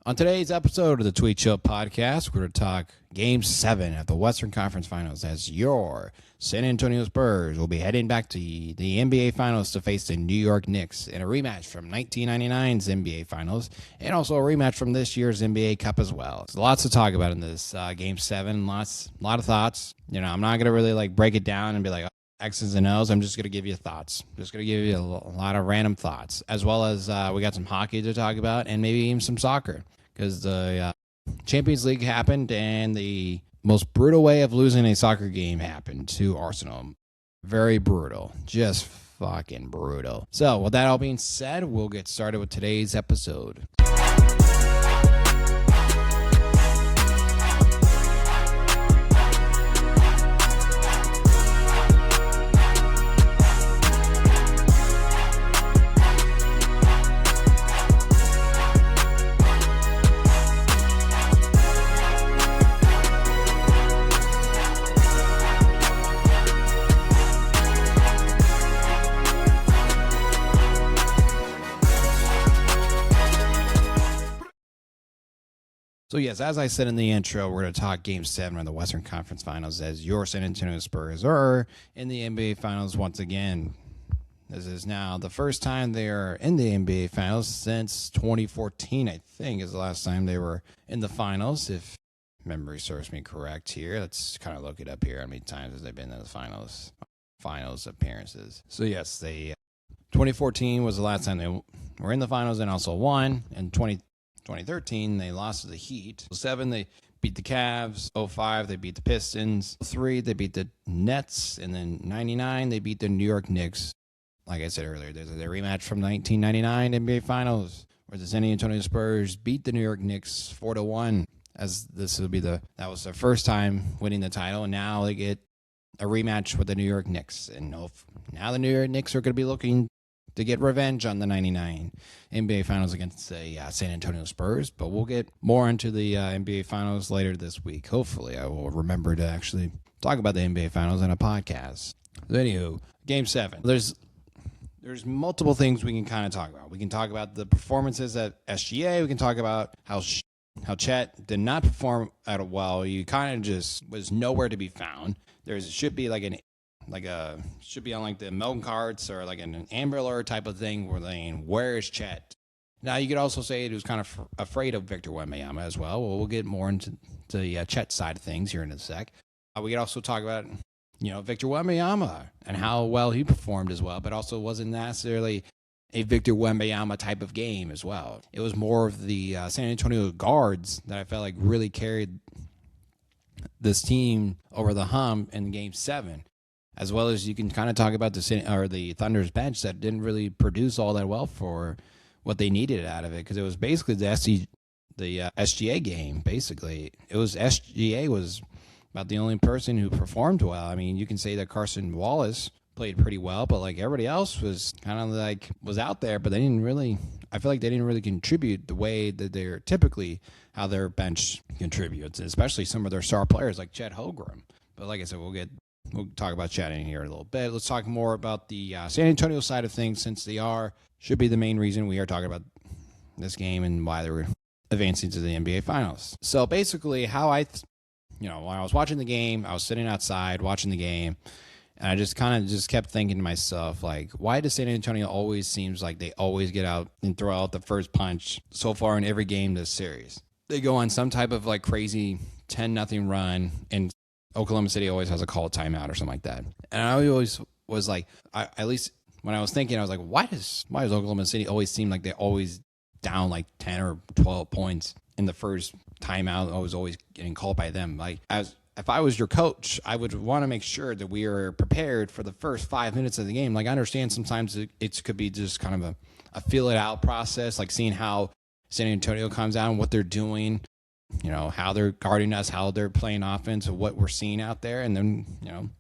On today's episode of the Tweet Show podcast, we're going to talk Game 7 of the Western Conference Finals as your San Antonio Spurs will be heading back to the NBA Finals to face the New York Knicks in a rematch from 1999's NBA Finals and also a rematch from this year's NBA Cup as well. There's lots to talk about in this Game 7, a lot of thoughts. You know, I'm not going to really break it down and be like, X's and O's. I'm just going to give you thoughts. Just going to give you a lot of random thoughts, as well as we got some hockey to talk about and maybe even some soccer. Because the Champions League happened and the most brutal way of losing a soccer game happened to Arsenal. Very brutal. Just fucking brutal. So with that all being said, we'll get started with today's episode. So yes, as I said in the intro, we're going to talk Game 7 of the Western Conference Finals as your San Antonio Spurs are in the NBA Finals once again. This is now the first time they are in the NBA Finals since 2014, I think, is the last time they were in the Finals, if memory serves me correct here. Let's kind of look it up here, how many times have they been in the finals appearances. So yes, 2014 was the last time they were in the Finals and also won, and 2013, they lost to the Heat. 2007, they beat the Cavs. 2005, they beat the Pistons. 2003, they beat the Nets. And then 1999, they beat the New York Knicks. Like I said earlier, there's a rematch from 1999 NBA Finals where the San Antonio Spurs beat the New York Knicks 4-1. As that was their first time winning the title, and now they get a rematch with the New York Knicks. And now the New York Knicks are going to be looking to get revenge on the 99 NBA Finals against the San Antonio Spurs. But we'll get more into the NBA Finals later this week. Hopefully, I will remember to actually talk about the NBA Finals in a podcast. So anywho, Game 7. There's multiple things we can kind of talk about. We can talk about the performances at SGA. We can talk about how Chet did not perform at all well. He kind of just was nowhere to be found. Should be on the Melbourne cards or like an Amber Alert type of thing where is Chet? Now, you could also say he was kind of afraid of Victor Wembanyama as well. We'll get more into the Chet side of things here in a sec. We could also talk about, Victor Wembanyama and how well he performed as well, but also wasn't necessarily a Victor Wembanyama type of game as well. It was more of the San Antonio guards that I felt like really carried this team over the hump in Game 7. As well as you can kind of talk about the Thunder's bench that didn't really produce all that well for what they needed out of it, because it was basically the SGA game. Basically, SGA was about the only person who performed well. I mean, you can say that Carson Wallace played pretty well, but like everybody else was kind of was out there, but they didn't really. I feel like they didn't really contribute the way that they're typically how their bench contributes, especially some of their star players like Chet Holmgren. But like I said, We'll talk about Chet in here a little bit. Let's talk more about the San Antonio side of things, since they should be the main reason we are talking about this game and why they were advancing to the NBA Finals. So basically, when I was watching the game, I was sitting outside watching the game, and I just kept thinking to myself, like, why does San Antonio always seems like they always get out and throw out the first punch so far in every game this series? They go on some type of crazy 10-0 run, and Oklahoma City always has a call timeout or something like that. And I always was like, at least when I was thinking, I was like, why does Oklahoma City always seem like they're always down 10 or 12 points in the first timeout? I was always getting called by them. If I was your coach, I would want to make sure that we are prepared for the first 5 minutes of the game. I understand sometimes it could be just kind of a feel it out process, seeing how San Antonio comes out and what they're doing. How they're guarding us, how they're playing offense, what we're seeing out there, and then,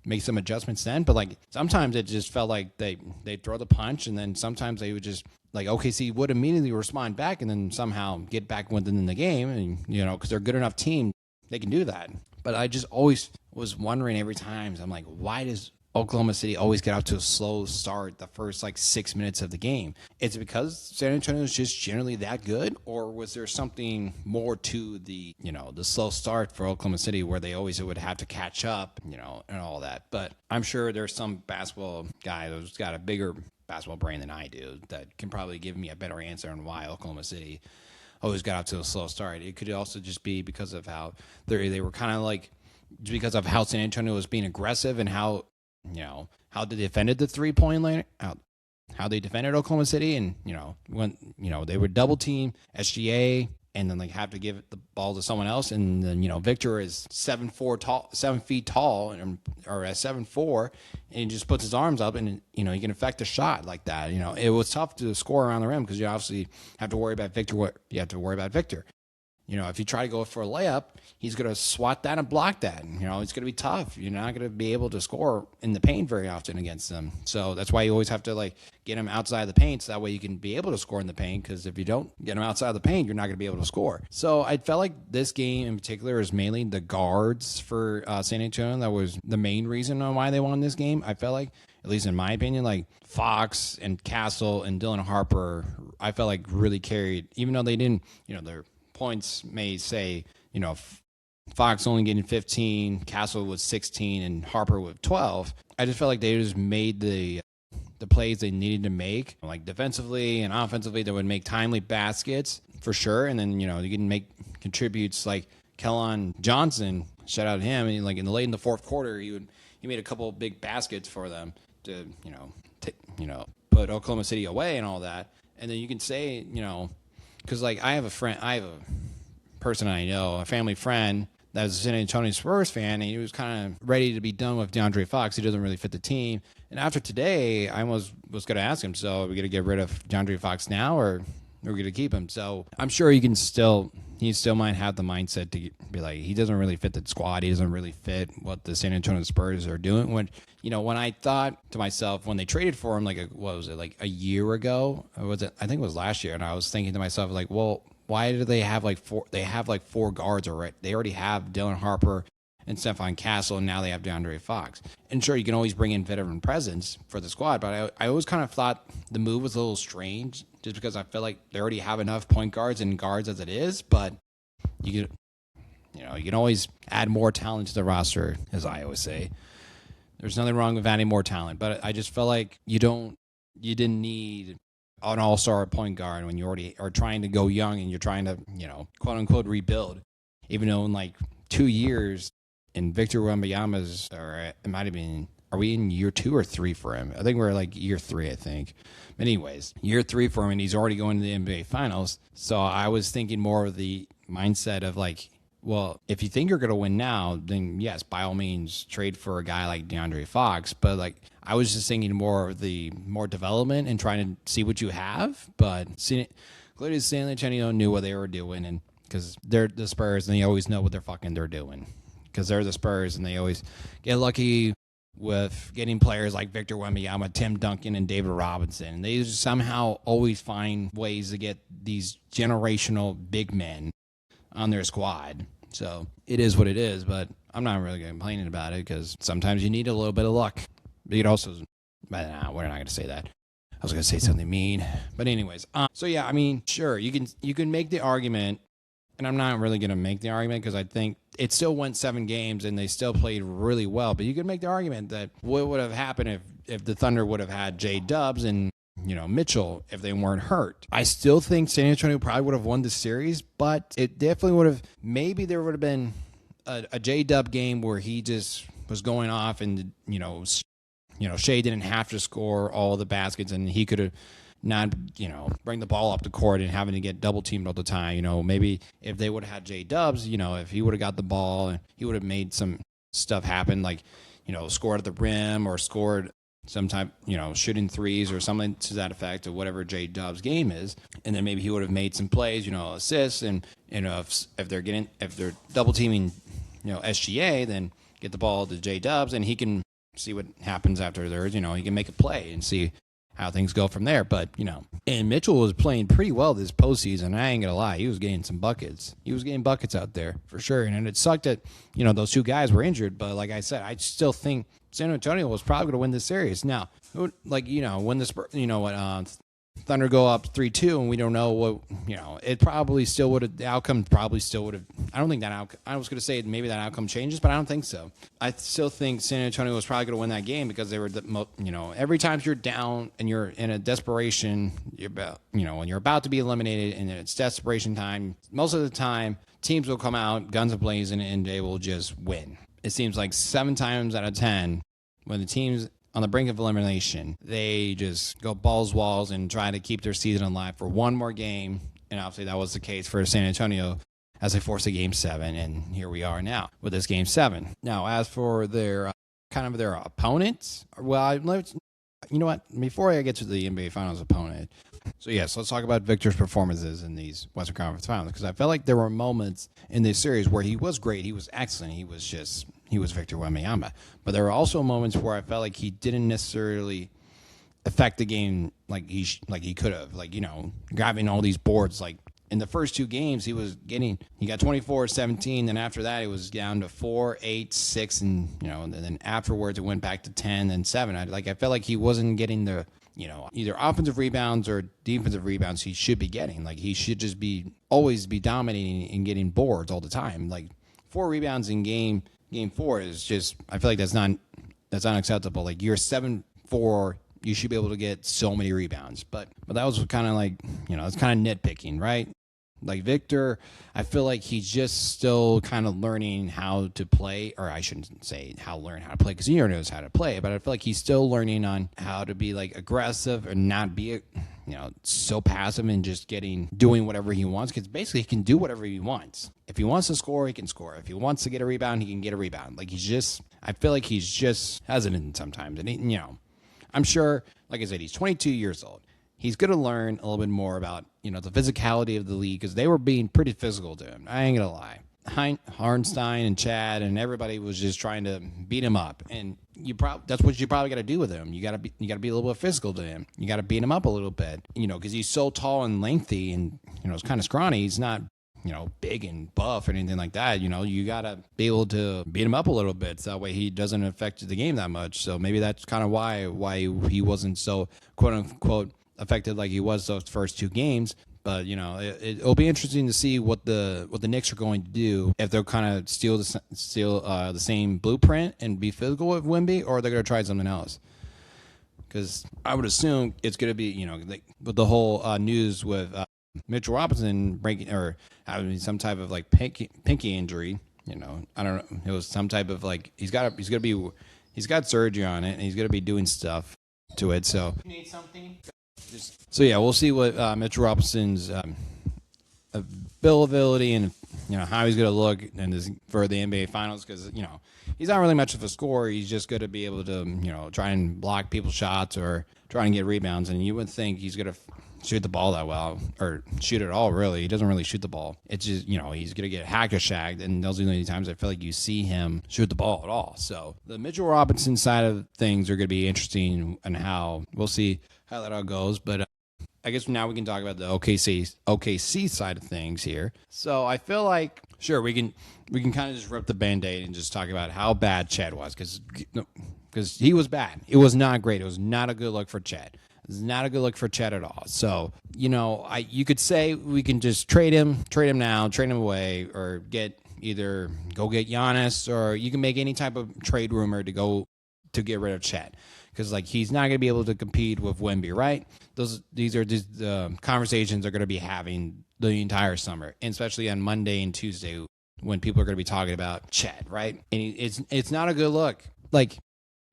make some adjustments then. But, sometimes it just felt like they'd throw the punch, and then sometimes they would just, OKC would immediately respond back and then somehow get back within the game. And, because they're a good enough team, they can do that. But I just always was wondering every time, I'm like, why does Oklahoma City always get out to a slow start the first like 6 minutes of the game? Is it because San Antonio is just generally that good, or was there something more to the the slow start for Oklahoma City where they always would have to catch up, and all that? But I'm sure there's some basketball guy who's got a bigger basketball brain than I do that can probably give me a better answer on why Oklahoma City always got out to a slow start. It could also just be because of how they were kind of like, because of how San Antonio was being aggressive and how they defended the 3-point line, how they defended Oklahoma City, and when they would double team SGA and then like have to give the ball to someone else, and then Victor is 7 feet tall, or at 7'4", and he just puts his arms up, and he can affect a shot like that. It was tough to score around the rim because you obviously have to worry about Victor. If you try to go for a layup, he's going to swat that and block that. It's going to be tough. You're not going to be able to score in the paint very often against them. So that's why you always have to get him outside the paint, so that way you can be able to score in the paint, because if you don't get him outside the paint, you're not going to be able to score. So I felt like this game in particular is mainly the guards for San Antonio. That was the main reason on why they won this game. I felt like, at least in my opinion, like Fox and Castle and Dylan Harper, I felt like really carried, even though they didn't, their points may say, Fox only getting 15, Castle was 16, and Harper with 12. I just felt like they just made the plays they needed to make, like defensively and offensively. They would make timely baskets for sure, and then you can make contributes like Kellon Johnson. Shout out to him. And like in the fourth quarter, he made a couple of big baskets for them to put Oklahoma City away and all that. And then you can say because like I have a person I know, a family friend that was a San Antonio Spurs fan, and he was kind of ready to be done with DeAndre Fox. He doesn't really fit the team. And after today, I was going to ask him, so are we going to get rid of DeAndre Fox now, or are we going to keep him? So I'm sure he still might have the mindset to be like, he doesn't really fit the squad. He doesn't really fit what the San Antonio Spurs are doing. When I thought to myself, when they traded for him, like a year ago? Or was it? I think it was last year. And I was thinking to myself, like, well, why do they have four? They have four guards already. They already have Dylan Harper and Stephon Castle, and now they have DeAndre Fox. And sure, you can always bring in veteran presence for the squad, but I always kind of thought the move was a little strange, just because I feel like they already have enough point guards and guards as it is. But you can always add more talent to the roster, as I always say. There's nothing wrong with adding more talent, but I just felt like you didn't need an all-star point guard when you already are trying to go young and you're trying to, quote unquote, rebuild. Even though in 2 years, in Victor Wembanyama's, or it might have been, are we in year 2 or 3 for him? I think we're year 3, I think. But anyways, year 3 for him, and he's already going to the NBA Finals. So I was thinking more of the mindset of well, if you think you're going to win now, then yes, by all means, trade for a guy like DeAndre Fox. But I was just thinking more of the development and trying to see what you have. But clearly, San Antonio knew what they were doing, and because they're the Spurs and they always know what they're doing. Because they're the Spurs and they always get lucky with getting players like Victor Wembanyama, Tim Duncan, and David Robinson. And they just somehow always find ways to get these generational big men on their squad. So it is what it is, but I'm not really complaining about it, because sometimes you need a little bit of luck. But we're not going to say that. I was going to say something mean. But anyways, so yeah, I mean, sure, you can make the argument, and I'm not really going to make the argument because I think it still went 7 games and they still played really well. But you can make the argument that what would have happened if the Thunder would have had J-Dubs and Mitchell if they weren't hurt. I still think San Antonio probably would have won the series, but it definitely would have, maybe there would have been a J-Dub game where he just was going off and, Shea didn't have to score all the baskets and he could have not, bring the ball up the court and having to get double teamed all the time. Maybe if they would have had J-Dubs, if he would have got the ball and he would have made some stuff happen, scored at the rim or scored sometime, shooting threes or something to that effect, or whatever J-Dub's game is. And then maybe he would have made some plays, assists, and if they're double teaming, SGA, then get the ball to J-Dubs and he can see what happens after theirs. He can make a play and see how things go from there. But, and Mitchell was playing pretty well this postseason. I ain't going to lie. He was getting some buckets. He was getting buckets out there for sure. And it sucked that, those two guys were injured. But like I said, I still think San Antonio was probably going to win this series. Now, when the Spurs, Thunder go up 3-2, and we don't know what, it probably still would have, the outcome probably still would have, I don't think that outcome, I was going to say maybe that outcome changes, but I don't think so. I still think San Antonio was probably going to win that game because they were, every time you're down and you're in a desperation, when you're about to be eliminated and it's desperation time, most of the time, teams will come out, guns a-blazing, and they will just win. It seems like 7 times out of 10, when the team's on the brink of elimination, they just go balls walls and try to keep their season alive for one more game. And obviously that was the case for San Antonio as they forced a Game 7. And here we are now with this Game 7. Now, as for their their opponents, well, you know what? Before I get to the NBA Finals opponent, so yes, let's talk about Victor's performances in these Western Conference Finals, because I felt like there were moments in this series where he was great, he was excellent, he was Victor Wembanyama. But there were also moments where I felt like he didn't necessarily affect the game like he could have, grabbing all these boards. Like in the first 2 games, he got 24, 17, then after that it was down to 4, 8, 6, and then afterwards it went back to 10 and 7. I felt like he wasn't getting the either offensive rebounds or defensive rebounds he should be getting. Like he should just always be dominating and getting boards all the time. Like 4 rebounds in game 4 is just, I feel like that's not acceptable. Like you're 7-4, you should be able to get so many rebounds. But that was kind of like, it's kind of nitpicking, right? Like Victor, I feel like he's just still kind of learning how to play, or I shouldn't say learn how to play, because he already knows how to play, but I feel like he's still learning on how to be like aggressive and not be, so passive and just doing whatever he wants, because basically he can do whatever he wants. If he wants to score, he can score. If he wants to get a rebound, he can get a rebound. Like I feel like he's just hesitant sometimes. And, I'm sure, like I said, he's 22 years old. He's going to learn a little bit more about, the physicality of the league, because they were being pretty physical to him. I ain't going to lie. Harnstein and Chad and everybody was just trying to beat him up. And that's what you probably got to do with him. You got to be a little bit physical to him. You got to beat him up a little bit, because he's so tall and lengthy and, it's kind of scrawny. He's not, big and buff or anything like that. You got to be able to beat him up a little bit, so that way he doesn't affect the game that much. So maybe that's kind of why he wasn't so quote unquote affected like he was those first 2 games. But it'll be interesting to see what the Knicks are going to do, if they'll kind of steal the same blueprint and be physical with Wemby, or they're going to try something else. Because I would assume it's going to be with the whole news with Mitchell Robinson breaking or having some type of like pinky injury. I don't know. It was some type of like he's got surgery on it, and he's going to be doing stuff to it. So you need something. So yeah, we'll see what Mitchell Robinson's availability and how he's going to look for the NBA Finals, because he's not really much of a scorer. He's just going to be able to try and block people's shots or try and get rebounds. And you would think he's going to shoot the ball that well, or shoot at all. Really, he doesn't really shoot the ball. It's just he's going to get hack or shagged, and those are the only times I feel like you see him shoot the ball at all. So the Mitchell Robinson side of things are going to be interesting, and how we'll see how that all goes. But I guess now we can talk about the OKC side of things here. So I feel like, sure, we can kind of just rip the Band-Aid and just talk about how bad Chet was, because he was bad. It was not great. It was not a good look for Chet. It was not a good look for Chet at all. So, you could say we can just trade him now, trade him away, or either go get Giannis, or you can make any type of trade rumor to get rid of Chet. Because he's not going to be able to compete with Wemby, right? These are just conversations they're going to be having the entire summer, and especially on Monday and Tuesday when people are going to be talking about Chet, right? And it's not a good look.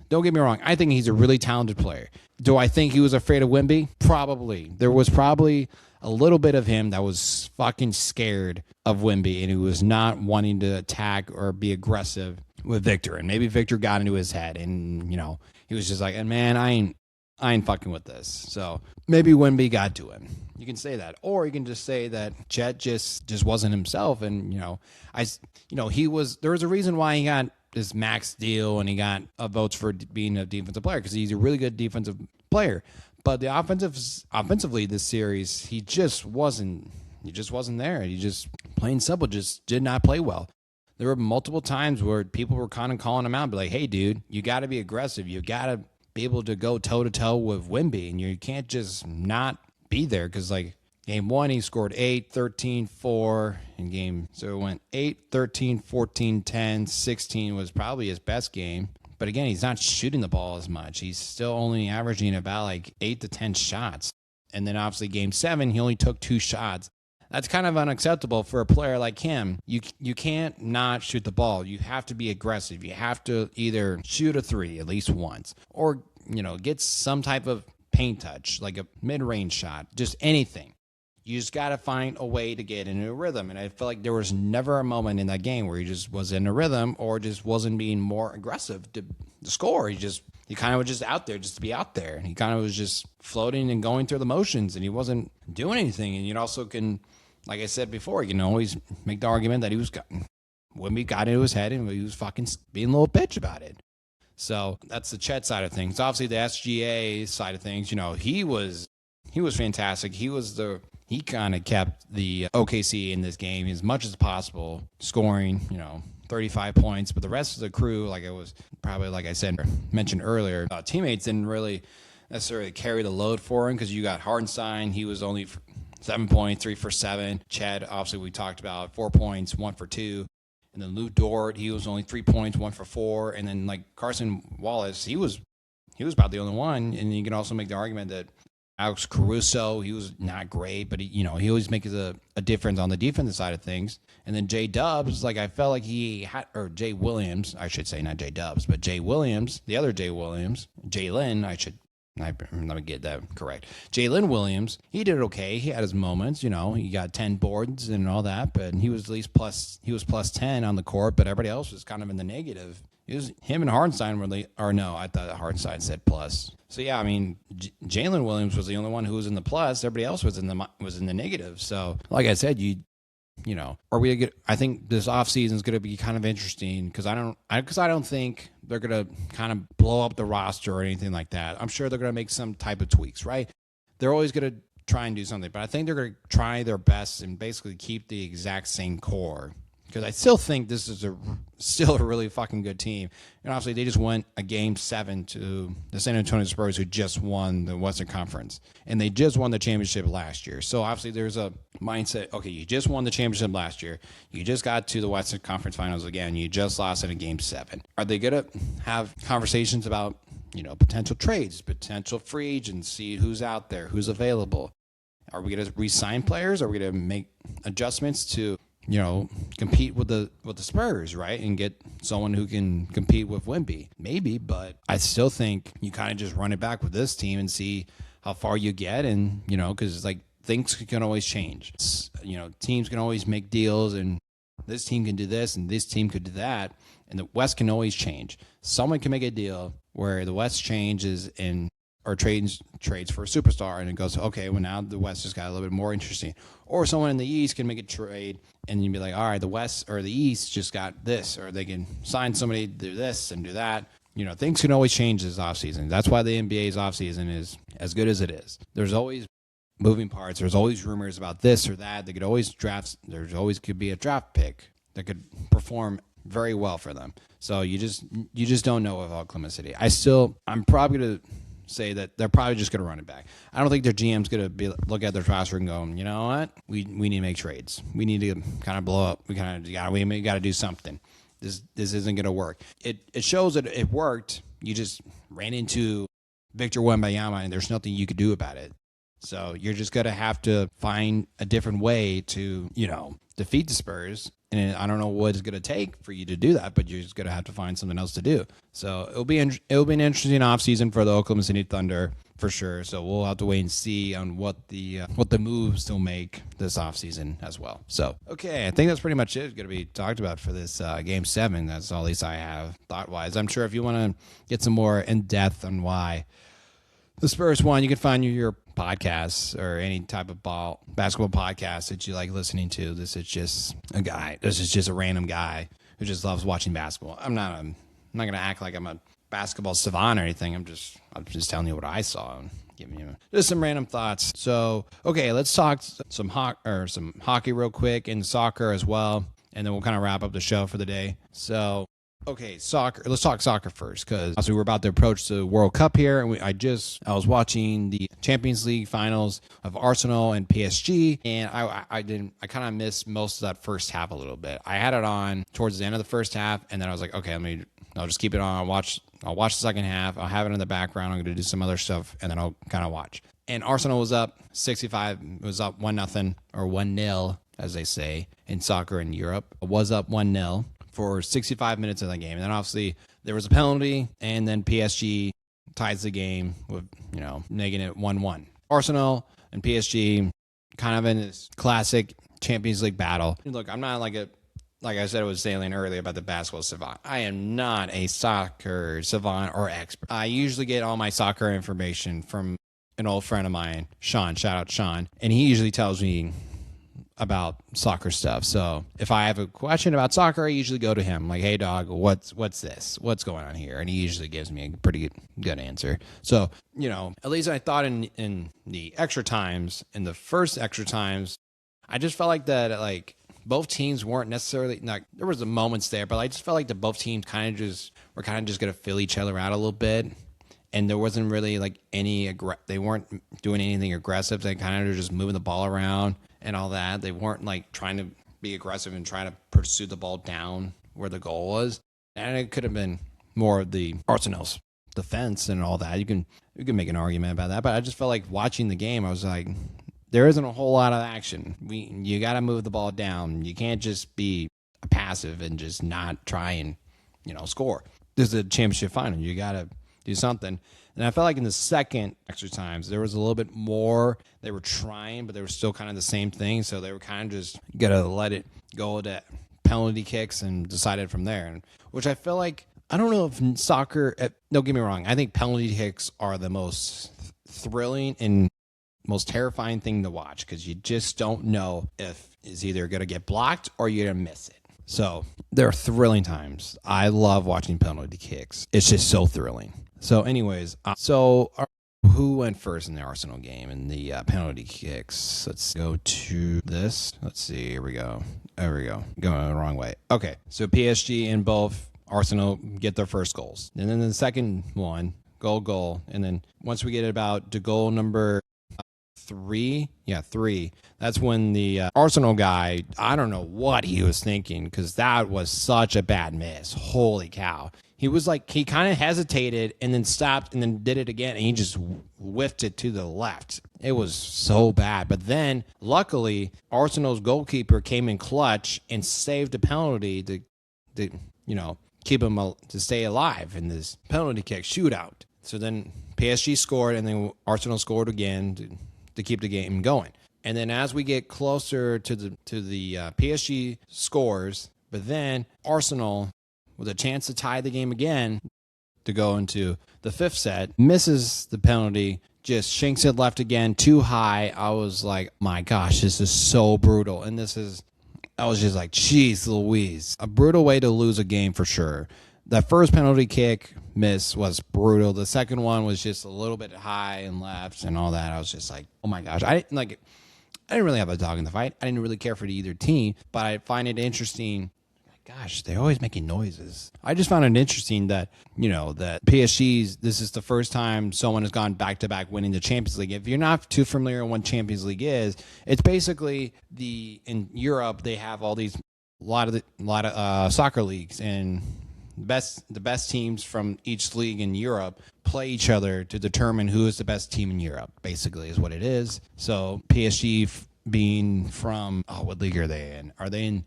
Don't get me wrong. I think he's a really talented player. Do I think he was afraid of Wemby? Probably. There was probably a little bit of him that was fucking scared of Wemby, and he was not wanting to attack or be aggressive with Victor. And maybe Victor got into his head, and he was just like, man, I ain't fucking with this. So maybe Wemby got to him. You can say that, or you can just say that Chet just wasn't himself, and he was. There was a reason why he got this max deal and he got votes for being a defensive player, because he's a really good defensive player. But the offensively this series, he just wasn't there. He just plain simple just did not play well. There were multiple times where people were kind of calling him out, be like, "Hey, dude, you got to be aggressive. You got to be able to go toe to toe with Wemby, and you can't just not be there." Because like game 1, he scored 8, 13, 4 in game. So it went 8, 13, 14, 10, 16 was probably his best game. But again, he's not shooting the ball as much. He's still only averaging about like 8 to 10 shots. And then obviously game 7, he only took 2 shots. That's kind of unacceptable for a player like him. You can't not shoot the ball. You have to be aggressive. You have to either shoot a 3 at least once or, get some type of paint touch, like a mid-range shot, just anything. You just got to find a way to get into a rhythm. And I feel like there was never a moment in that game where he just was in a rhythm or just wasn't being more aggressive to score. He kind of was just out there just to be out there. And he kind of was just floating and going through the motions, and he wasn't doing anything. And you also can, like I said before, you can always make the argument that Wemby got into his head and he was fucking being a little bitch about it. So that's the Chet side of things. Obviously, the SGA side of things, he was fantastic. He kind of kept the OKC in this game as much as possible, scoring, 35 points. But the rest of the crew, like it was probably, like I said, mentioned earlier, teammates didn't really necessarily carry the load for him because you got Hartenstein. He was only 7 points, 3 for 7. Chet, obviously, we talked about 4 points, 1 for 2. And then Lou Dort, he was only 3 points, 1 for 4. And then like Carson Wallace, he was about the only one. And you can also make the argument that Alex Caruso, he was not great, but he always makes a difference on the defensive side of things. And then J Dubs, like I felt like he had, or Jay Williams, I should say, not J Dubs, but Jay Williams, the other Jay Williams, let me get that correct. Jalen Williams, he did okay. He had his moments, he got 10 boards and all that, but he was at least plus 10 on the court, but everybody else was kind of in the negative. It was him and Hartenstein I thought Hartenstein said plus. So yeah, I mean, Jalen Williams was the only one who was in the plus. Everybody else was in the negative. So like I said, I think this offseason is going to be kind of interesting because I don't think they're going to kind of blow up the roster or anything like that. I'm sure they're going to make some type of tweaks, right? They're always going to try and do something, but I think they're going to try their best and basically keep the exact same core. Because I still think this is still a really fucking good team. And obviously, they just won a Game 7 to the San Antonio Spurs, who just won the Western Conference. And they just won the championship last year. So obviously, there's a mindset, okay, you just won the championship last year. You just got to the Western Conference Finals again. You just lost in a Game 7. Are they going to have conversations about, potential trades, potential free agents, see who's out there, who's available? Are we going to re-sign players? Are we going to make adjustments to compete with the Spurs, right? And get someone who can compete with Wemby. Maybe, but I still think you kind of just run it back with this team and see how far you get. And, because it's like things can always change. Teams can always make deals and this team can do this and this team could do that. And the West can always change. Someone can make a deal where the West changes or trades for a superstar, and it goes, okay, well, now the West just got a little bit more interesting. Or someone in the East can make a trade, and you'd be like, all right, the West or the East just got this, or they can sign somebody to do this and do that. Things can always change this offseason. That's why the NBA's offseason is as good as it is. There's always moving parts. There's always rumors about this or that. They could always could be a draft pick that could perform very well for them. So you just don't know with Oklahoma City. I'm probably going to say that they're probably just going to run it back. I don't think their GM's going to look at their roster and go, you know what? We need to make trades. We need to kind of blow up. We got to do something. This isn't going to work. It shows that it worked. You just ran into Victor Wembanyama, and there's nothing you could do about it. So you're just going to have to find a different way to, defeat the Spurs. And I don't know what it's going to take for you to do that, but you're just going to have to find something else to do. So it'll be an interesting offseason for the Oklahoma City Thunder for sure. So we'll have to wait and see on what the moves they'll make this offseason as well. So, okay, I think that's pretty much it going to be talked about for this Game 7. That's all at least I have thought-wise. I'm sure if you want to get some more in-depth on why the Spurs won, you can find your podcasts or any type of basketball podcast that you like listening to. This is just a random guy who just loves watching basketball. I'm not going to act like I'm a basketball savant or anything. I'm just telling you what I saw. give me just some random thoughts. So, okay, let's talk some hockey real quick and soccer as well, and then we'll kind of wrap up the show for the day. So, okay, soccer. Let's talk soccer first, because we're about to approach the World Cup here, and I was watching the Champions League finals of Arsenal and PSG, and I kind of missed most of that first half a little bit. I had it on towards the end of the first half, and then I was like, okay, I'll just keep it on. I'll watch the second half. I'll have it in the background. I'm going to do some other stuff, and then I'll kind of watch. And Arsenal was up 65. It was up 1-0 or 1-0, as they say in soccer in Europe. It was up 1-0 for 65 minutes of the game. And then obviously there was a penalty, and then PSG ties the game with, making it 1-1. Arsenal and PSG kind of in this classic Champions League battle. Look, I'm not like I said, I was saying earlier about the basketball savant. I am not a soccer savant or expert. I usually get all my soccer information from an old friend of mine, Sean. Shout out Sean. And he usually tells me about soccer stuff. So if I have a question about soccer, I usually go to him. I'm like, hey, dog, what's this? What's going on here? And he usually gives me a pretty good answer. So, at least I thought in the extra times, in the first extra times, I just felt like that, both teams weren't necessarily, there was the moments there, but I just felt like the both teams were going to fill each other out a little bit. And there wasn't really they weren't doing anything aggressive. They kind of were just moving the ball around and all that. They weren't trying to be aggressive and trying to pursue the ball down where the goal was. And it could have been more of the Arsenal's defense and all that. You can make an argument about that, but I just felt like watching the game, I was like, there isn't a whole lot of action. You got to move the ball down. You can't just be passive and just not try and, score. This is a championship final. You got to do something. And I felt like in the second extra times, there was a little bit more. They were trying, but they were still kind of the same thing. So they were kind of just going to let it go to penalty kicks and decided from there. Which I feel like, I don't know if soccer, don't get me wrong, I think penalty kicks are the most thrilling and most terrifying thing to watch, because you just don't know if it's either going to get blocked or you're going to miss it. So there are thrilling times. I love watching penalty kicks. It's just so thrilling. So anyways, who went first in the Arsenal game in the penalty kicks? Let's go to this. Let's see. Here we go. There we go. Going the wrong way. Okay. So PSG and both Arsenal get their first goals. And then the second one, goal. And then once we get about to goal number three. That's when the Arsenal guy, I don't know what he was thinking, because that was such a bad miss. Holy cow. He was he kind of hesitated and then stopped and then did it again, and he just whiffed it to the left. It was so bad. But then, luckily, Arsenal's goalkeeper came in clutch and saved a penalty to keep him to stay alive in this penalty kick shootout. So then PSG scored, and then Arsenal scored again to keep the game going. And then as we get closer to the PSG scores, but then Arsenal, with a chance to tie the game again to go into the fifth set, misses the penalty, just shanks it left again, too high. I was like, my gosh, this is so brutal. And I was just like, geez Louise. A brutal way to lose a game for sure. That first penalty kick miss was brutal. The second one was just a little bit high and left and all that. I was just like, oh my gosh. I didn't really have a dog in the fight. I didn't really care for either team, but I find it interesting. Gosh, they're always making noises. I just found it interesting that, that PSG's, this is the first time someone has gone back-to-back winning the Champions League. If you're not too familiar with what Champions League is, it's basically in Europe, they have all these, a lot of soccer leagues, and the best teams from each league in Europe play each other to determine who is the best team in Europe, basically is what it is. So PSG being from, what league are they in? Are they in,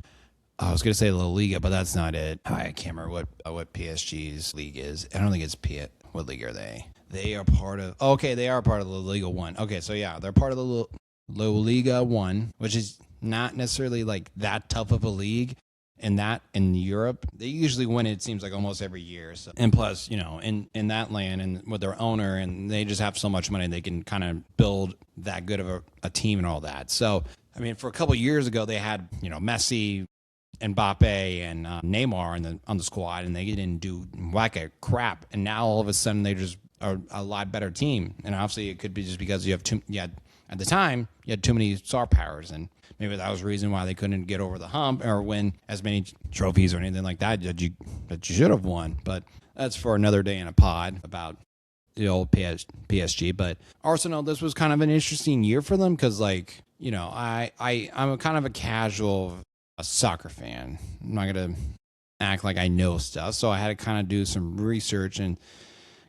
I was going to say La Liga, but that's not it. I can't remember what PSG's league is. I don't think it's what league are they? They are part of, they are part of La Liga 1. Okay, so yeah, they're part of the La Liga 1, which is not necessarily that tough of a league. And that in Europe, they usually win, it seems like almost every year. So, and plus, in that land and with their owner, and they just have so much money, they can kind of build that good of a team and all that. So, I mean, for a couple of years ago, they had, Messi, Mbappe, and Neymar on the squad, and they didn't do whack a crap. And now all of a sudden, a lot better team. And obviously it could be just because at the time you had too many star powers, and maybe that was the reason why they couldn't get over the hump or win as many trophies or anything like that you should have won. But that's for another day in a pod about the old PSG. But Arsenal, this was kind of an interesting year for them because, like, you know, I'm a kind of a casual soccer fan. I'm not gonna act like I know stuff, so I had to kind of do some research, and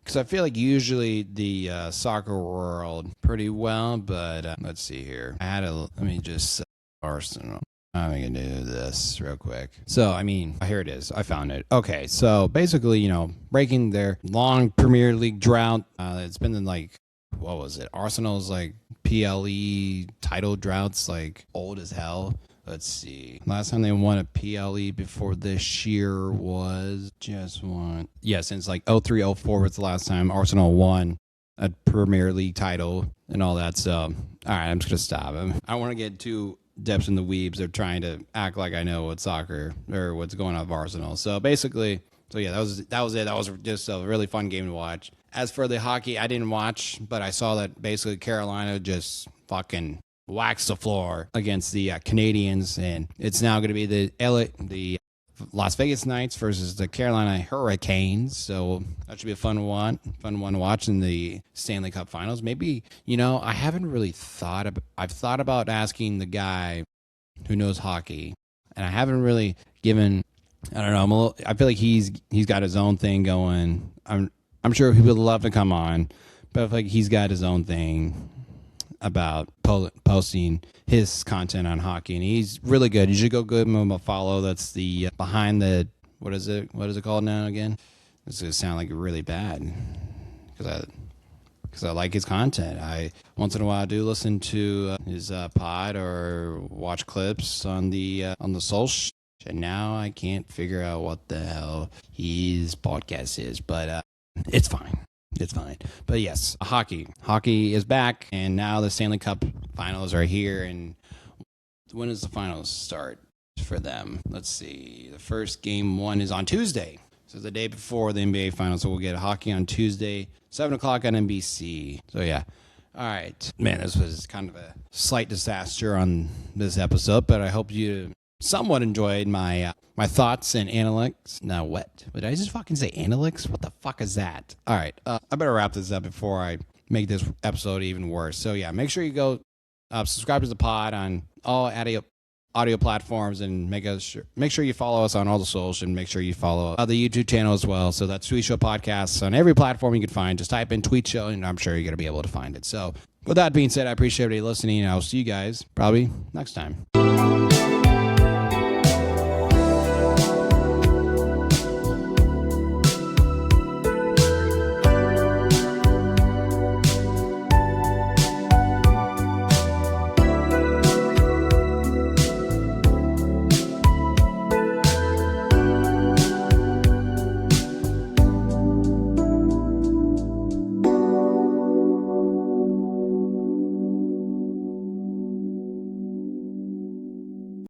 because I feel like usually the soccer world pretty well, but let's see here. Let me just Arsenal. I'm going to do this real quick. So, I mean, here it is. I found it. Okay, so basically, you know, breaking their long Premier League drought. It's been in like, what was it? Arsenal's like PLE title droughts, like old as hell. Let's see. Last time they won a PLE before this year was since like 03-04 was the last time Arsenal won a Premier League title and all that. So, all right, I'm just going to stop. I don't want to get too depths in the weebs. They're trying to act like I know what soccer or what's going on with Arsenal. So basically, that was it. That was just a really fun game to watch. As for the hockey, I didn't watch, but I saw that basically Carolina just fucking waxed the floor against the Canadians, and it's now going to be the Las Vegas Knights versus the Carolina Hurricanes. So that should be a fun one to watch in the Stanley Cup Finals. Maybe, you know, I haven't really I've thought about asking the guy who knows hockey, and I haven't really given. I don't know. I feel like he's got his own thing going. I'm sure he would love to come on, but I feel like he's got his own thing about posting his content on hockey, and he's really good. You should go give him a follow. That's the behind the what is it called now again? This is gonna sound like really bad because I like his content. I once in a while do listen to his pod or watch clips on the social. And now I can't figure out what the hell his podcast is, but it's fine. It's fine. But yes, hockey is back, and now the Stanley Cup Finals are here. And when does the finals start for them? Let's see. The first game one is on Tuesday, so the day before the NBA Finals. So we'll get hockey on Tuesday, 7:00 on NBC. So yeah. All right, man. This was kind of a slight disaster on this episode, but I hope you somewhat enjoyed my thoughts and analytics. Now, what? Did I just fucking say analytics? What the fuck is that? All right, I better wrap this up before I make this episode even worse. So yeah, make sure you go subscribe to the pod on all audio platforms, and make sure you follow us on all the socials, and make sure you follow the YouTube channel as well. So that's Tweet Show Podcasts on every platform you can find. Just type in Tweet Show, and I'm sure you're going to be able to find it. So with that being said, I appreciate everybody listening, and I'll see you guys probably next time.